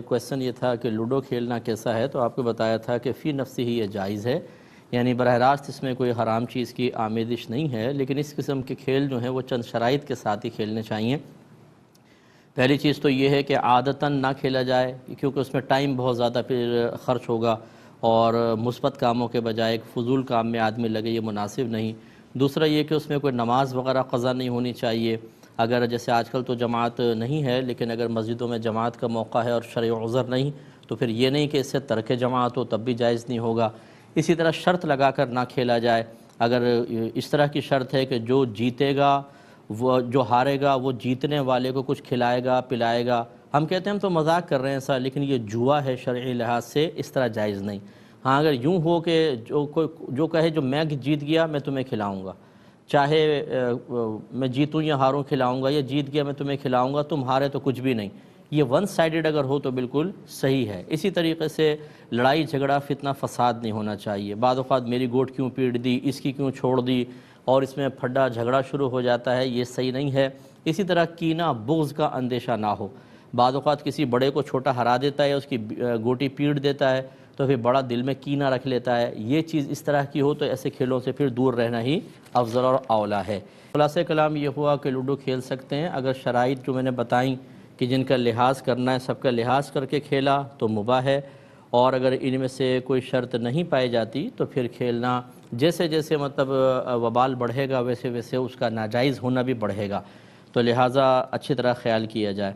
Question یہ تھا کہ لوڈو کھیلنا کیسا ہے، تو آپ کو بتایا تھا کہ فی نفسی ہی یہ جائز ہے، یعنی براہ راست اس میں کوئی حرام چیز کی آمیزش نہیں ہے، لیکن اس قسم کے کھیل جو ہیں وہ چند شرائط کے ساتھ ہی کھیلنے چاہیے۔ پہلی چیز تو یہ ہے کہ عادتاً نہ کھیلا جائے، کیونکہ اس میں ٹائم بہت زیادہ پھر خرچ ہوگا اور مثبت کاموں کے بجائے ایک فضول کام میں آدمی لگے، یہ مناسب نہیں۔ دوسرا یہ کہ اس میں کوئی نماز وغیرہ قضا نہیں ہونی چاہیے۔ اگر جیسے آج کل تو جماعت نہیں ہے، لیکن اگر مسجدوں میں جماعت کا موقع ہے اور شرعی عذر نہیں، تو پھر یہ نہیں کہ اس سے ترک جماعت ہو تب بھی جائز نہیں ہوگا۔ اسی طرح شرط لگا کر نہ کھیلا جائے۔ اگر اس طرح کی شرط ہے کہ جو جیتے گا، وہ جو ہارے گا وہ جیتنے والے کو کچھ کھلائے گا پلائے گا، ہم کہتے ہیں ہم تو مذاق کر رہے ہیں ایسا، لیکن یہ جوا ہے شرعی لحاظ سے، اس طرح جائز نہیں۔ ہاں اگر یوں ہو کہ جو کہے جو میں جیت گیا میں تمہیں کھلاؤں گا، چاہے میں جیتوں یا ہاروں کھلاؤں گا، یا جیت گیا میں تمہیں کھلاؤں گا، تم ہارے تو کچھ بھی نہیں، یہ ون سائیڈڈ اگر ہو تو بالکل صحیح ہے۔ اسی طریقے سے لڑائی جھگڑا فتنہ فساد نہیں ہونا چاہیے۔ بعض اوقات میری گوٹ کیوں پیٹ دی، اس کی کیوں چھوڑ دی، اور اس میں پھڈا جھگڑا شروع ہو جاتا ہے، یہ صحیح نہیں ہے۔ اسی طرح کینہ بغض کا اندیشہ نہ ہو۔ بعض اوقات کسی بڑے کو چھوٹا ہرا دیتا ہے، اس کی گوٹی پیٹ دیتا ہے، تو پھر بڑا دل میں کینہ رکھ لیتا ہے، یہ چیز اس طرح کی ہو تو ایسے کھیلوں سے پھر دور رہنا ہی افضل اور اولیٰ ہے۔ خلاصہ کلام یہ ہوا کہ لوڈو کھیل سکتے ہیں اگر شرائط جو میں نے بتائیں کہ جن کا لحاظ کرنا ہے سب کا لحاظ کر کے کھیلا تو مباح ہے، اور اگر ان میں سے کوئی شرط نہیں پائی جاتی تو پھر کھیلنا جیسے جیسے مطلب وبال بڑھے گا ویسے ویسے اس کا ناجائز ہونا بھی بڑھے گا، تو لہٰذا اچھی طرح خیال کیا جائے۔